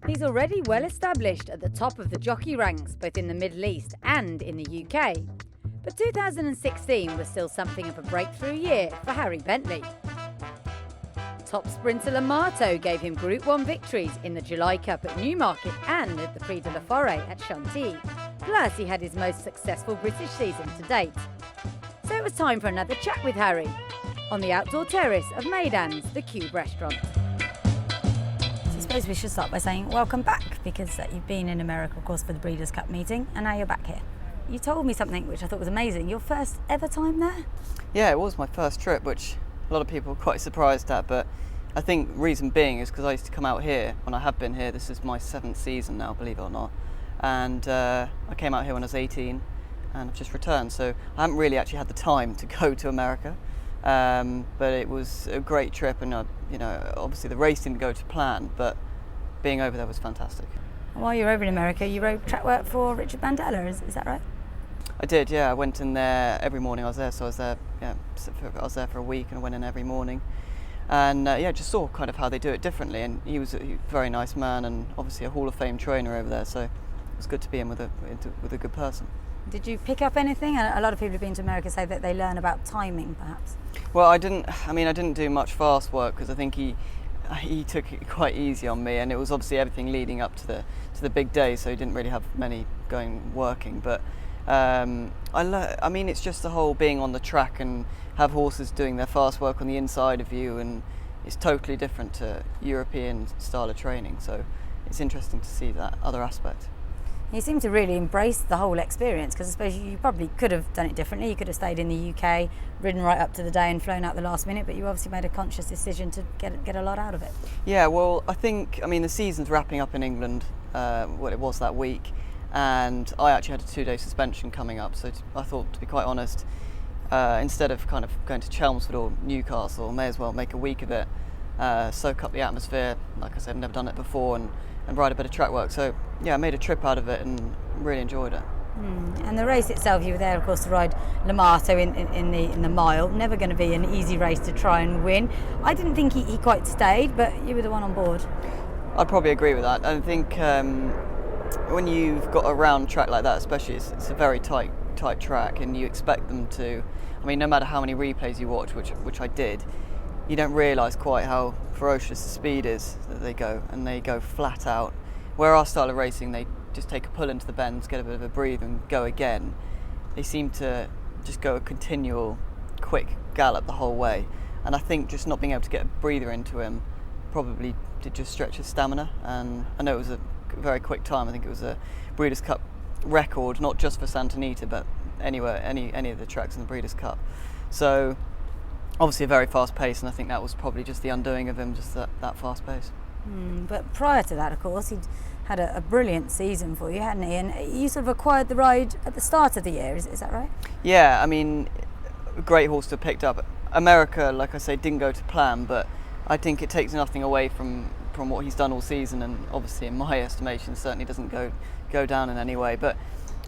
He's already well established at the top of the jockey ranks, both in the Middle East and in the UK. But 2016 was still something of a breakthrough year for Harry Bentley. Top sprinter Limato gave him Group 1 victories in the July Cup at Newmarket and at the Prix de la Forêt at Chantilly. Plus, he had his most successful British season to date. So it was time for another chat with Harry on the outdoor terrace of Maidan's The Cube restaurant. So I suppose we should start by saying welcome back, because you've been in America, of course, for the Breeders' Cup meeting, and now you're back here. You told me something which I thought was amazing. Your first ever time there? Yeah, it was my first trip, which a lot of people were quite surprised at, but I think reason being is because I used to come out here when I have been here. This is my 7th season now, believe it or not. And I came out here when I was 18 and I've just returned. So I haven't really actually had the time to go to America. But it was a great trip, and obviously the race didn't go to plan, but being over there was fantastic. While you were over in America, you rode track work for Richard Bandella, is that right? I did, yeah. I went in there every morning. I was there for a week, and I went in every morning. And just saw kind of how they do it differently. And he was a very nice man, and obviously a Hall of Fame trainer over there. So it was good to be in with a good person. Did you pick up anything? A lot of people who've been to America say that they learn about timing, perhaps. Well, I didn't do much fast work, because I think he took it quite easy on me, and it was obviously everything leading up to the big day, so he didn't really have many working. But it's just the whole being on the track and have horses doing their fast work on the inside of you, and it's totally different to European style of training. So it's interesting to see that other aspect. You seem to really embrace the whole experience, because I suppose you probably could have done it differently. You could have stayed in the UK, ridden right up to the day and flown out the last minute, but you obviously made a conscious decision to get a lot out of it. Yeah, well, I think, the season's wrapping up in England, it was that week, and I actually had a 2-day suspension coming up, so I thought, to be quite honest, instead of kind of going to Chelmsford or Newcastle, I may as well make a week of it, soak up the atmosphere. Like I said, I've never done it before, and ride a bit of track work. So yeah, I made a trip out of it and really enjoyed it. And the race itself, you were there, of course, to ride Limato in the mile. Never going to be an easy race to try and win. I didn't think he quite stayed, but you were the one on board. I'd probably agree with that. I think when you've got a round track like that, especially, it's a very tight track, and you expect them to. No matter how many replays you watch, which I did, you don't realise quite how ferocious the speed is that they go, and they go flat out. Where our style of racing, they just take a pull into the bends, get a bit of a breathe and go again. They seem to just go a continual, quick gallop the whole way. And I think just not being able to get a breather into him probably did just stretch his stamina. And I know it was a very quick time. I think it was a Breeders' Cup record, not just for Santa Anita, but anywhere, any of the tracks in the Breeders' Cup. So obviously a very fast pace, and I think that was probably just the undoing of him, just that fast pace. But prior to that, of course, he'd had a brilliant season for you, hadn't he? And you sort of acquired the ride at the start of the year, is that right? Yeah, a great horse to have picked up. America, like I say, didn't go to plan, but I think it takes nothing away from what he's done all season, and obviously in my estimation certainly doesn't go down in any way. But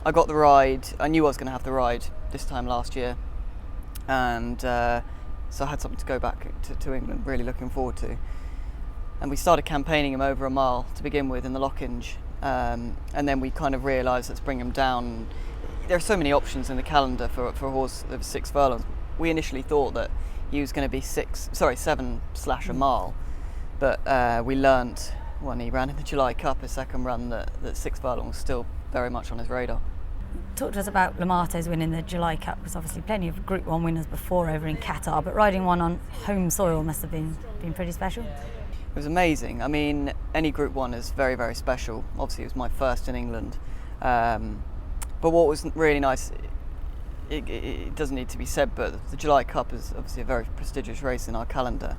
I got the ride. I knew I was going to have the ride this time last year, and so I had something to go back to England, really looking forward to. And we started campaigning him over a mile to begin with in the Lockinge, and then we kind of realised, let's bring him down. There are so many options in the calendar for a horse of 6 furlongs. We initially thought that he was going to be 7 / a mile, but we learnt when he ran in the July Cup, his second run, that 6 furlongs was still very much on his radar. Talk to us about Limato's win in the July Cup. There's obviously plenty of Group 1 winners before over in Qatar, but riding one on home soil must have been pretty special. It was amazing. Any Group 1 is very, very special. Obviously, it was my first in England. But what was really nice, it doesn't need to be said, but the July Cup is obviously a very prestigious race in our calendar.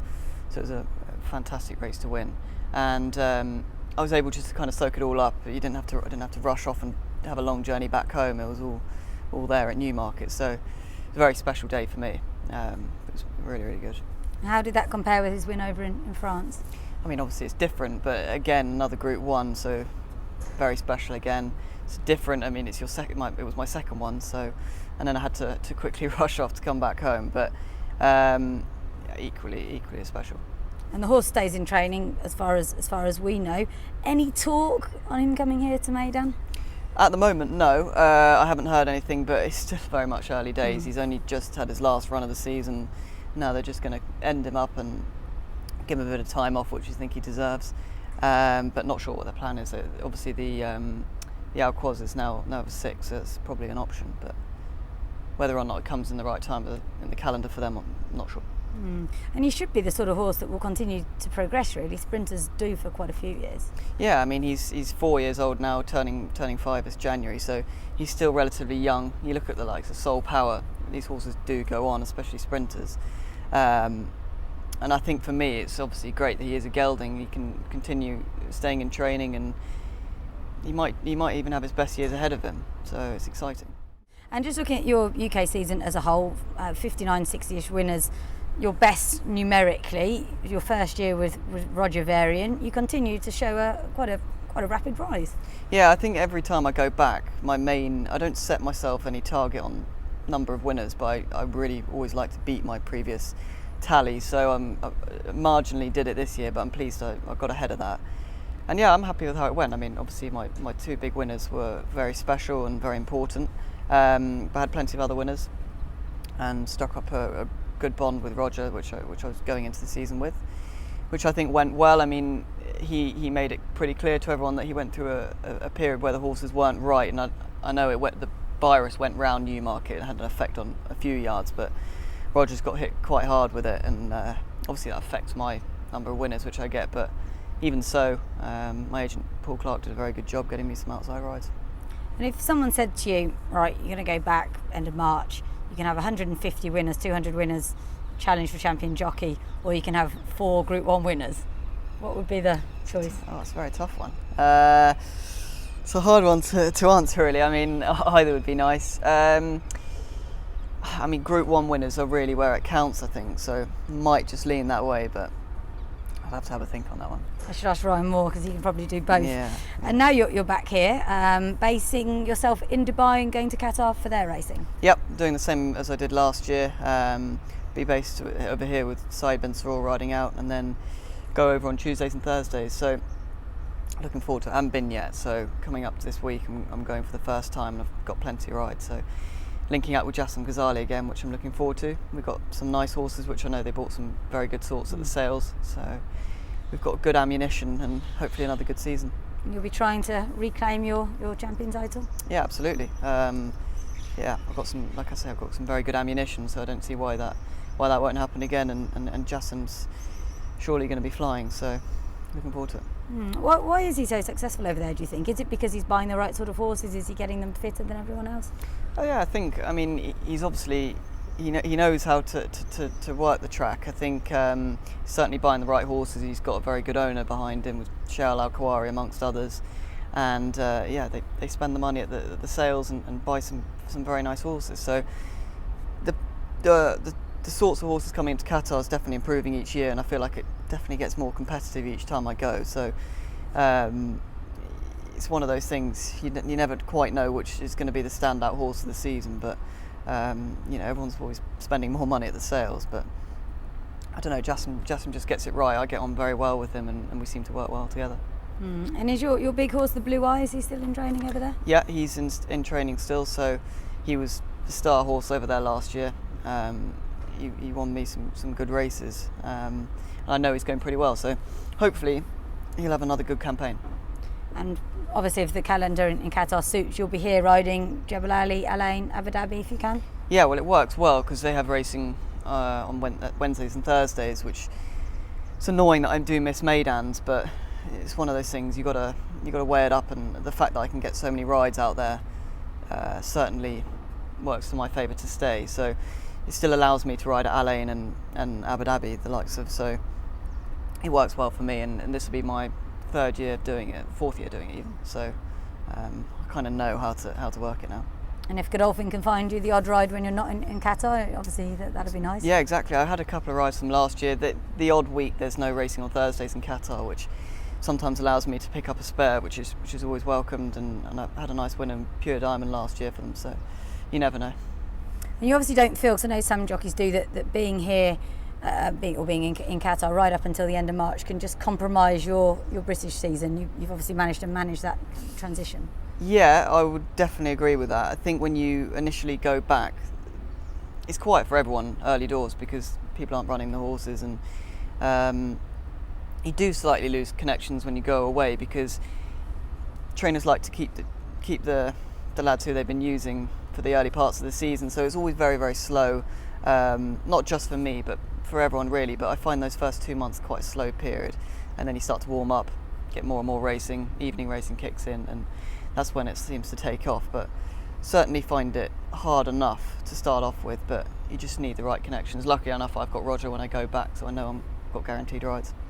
So it was a fantastic race to win. And I was able just to kind of soak it all up. I didn't have to rush off and have a long journey back home. It was all there at Newmarket. So it was a very special day for me. It was really, really good. How did that compare with his win over in France? Obviously it's different, but again, another Group 1, so very special again. It's different. It's your second. It was my second one, so, and then I had to quickly rush off to come back home. But equally as special. And the horse stays in training as far as we know. Any talk on him coming here to Maidan? At the moment, no. I haven't heard anything, but it's still very much early days. He's only just had his last run of the season. Now they're just going to end him up and give him a bit of time off, which I think he deserves. But not sure what their plan is. Obviously, the Alquoz is now 6, so it's probably an option. But whether or not it comes in the right time in the calendar for them, I'm not sure. And he should be the sort of horse that will continue to progress, really. Sprinters do for quite a few years. Yeah, I mean, he's 4 years old now, turning 5 this January, so he's still relatively young. You look at the likes of Soul Power, these horses do go on, especially sprinters. And I think for me, it's obviously great that he is a gelding. He can continue staying in training, and he might even have his best years ahead of him, so it's exciting. And just looking at your UK season as a whole, 59 60-ish winners, your best numerically, your first year with Roger Varian, you continue to show quite a rapid rise. Yeah, I think every time I go back, I don't set myself any target on number of winners, but I really always like to beat my previous tally, so I marginally did it this year, but I'm pleased I got ahead of that. And yeah, I'm happy with how it went. I mean, obviously my 2 big winners were very special and very important, but I had plenty of other winners and struck up a good bond with Roger, which I was going into the season with, which I think went well. I mean, he made it pretty clear to everyone that he went through a period where the horses weren't right, and I know the virus went round Newmarket and had an effect on a few yards, but Roger's got hit quite hard with it, and obviously that affects my number of winners, which I get, but even so, my agent Paul Clark did a very good job getting me some outside rides. And if someone said to you, right, you're going to go back end of March, you can have 150 winners, 200 winners, challenge for champion jockey, or you can have 4 Group 1 winners, what would be the choice? Oh, it's a very tough one. It's a hard one to answer, really. I mean, either would be nice. I mean, Group 1 winners are really where it counts, I think, so might just lean that way, but I'd have to have a think on that one. I should ask Ryan Moore, because he can probably do both. Yeah. And now you're back here, basing yourself in Dubai and going to Qatar for their racing. Yep, doing the same as I did last year. Be based over here with Saeed Ben Saror riding out, and then go over on Tuesdays and Thursdays. So looking forward to it. I haven't been yet, so coming up this week I'm going for the first time, and I've got plenty of rides. So linking up with Jassim Ghazali again, which I'm looking forward to. We've got some nice horses, which I know they bought some very good sorts at the sales. So we've got good ammunition and hopefully another good season. And you'll be trying to reclaim your champion title? Yeah, absolutely. Yeah, I've got some, like I say, I've got some very good ammunition, so I don't see why that won't happen again. And Jassim's surely going to be flying, so looking forward to it. Why is he so successful over there, do you think? Is it because he's buying the right sort of horses? Is he getting them fitter than everyone else? Oh yeah, I mean, he's obviously, he knows how to work the track. I think he's certainly buying the right horses. He's got a very good owner behind him with Shael Al-Khawari amongst others. And yeah, they spend the money at the sales and buy some very nice horses. So the sorts of horses coming into Qatar is definitely improving each year, and I feel like it definitely gets more competitive each time I go. So it's one of those things, you never quite know which is going to be the standout horse of the season, but you know, everyone's always spending more money at the sales. But I don't know, Jassim just gets it right. I get on very well with him, and we seem to work well together. And is your big horse, the Blue Eye, is he still in training over there? Yeah, he's in training still, so he was the star horse over there last year. He won me some good races. I know he's going pretty well, so hopefully he'll have another good campaign. And obviously if the calendar in Qatar suits, you'll be here riding Jebel Ali, Al Ain, Abu Dhabi if you can? Yeah, well, it works well because they have racing on Wednesdays and Thursdays, which it's annoying that I do miss Maidans, but it's one of those things you gotta weigh it up, and the fact that I can get so many rides out there certainly works to my favour to stay. So it still allows me to ride at Al Ain and Abu Dhabi, the likes of, so it works well for me, and this will be my fourth year doing it even, so I kind of know how to work it now. And if Godolphin can find you the odd ride when you're not in Qatar, obviously that'd be nice. Yeah, exactly. I had a couple of rides from last year. The odd week there's no racing on Thursdays in Qatar, which sometimes allows me to pick up a spare, which is always welcomed, and I had a nice win in Pure Diamond last year for them, so you never know. And you obviously don't feel, because I know some jockeys do, that being here being in Qatar right up until the end of March can just compromise your British season. You've obviously managed to manage that transition. Yeah, I would definitely agree with that. I think when you initially go back, it's quiet for everyone early doors because people aren't running the horses, and you do slightly lose connections when you go away because trainers like to keep the lads who they've been using for the early parts of the season. So it's always very, very slow, not just for me, but for everyone really. But I find those first 2 months quite a slow period, and then you start to warm up, get more and more racing, evening racing kicks in, and that's when it seems to take off. But certainly find it hard enough to start off with, but you just need the right connections. Luckily enough, I've got Roger when I go back, so I know I've got guaranteed rides.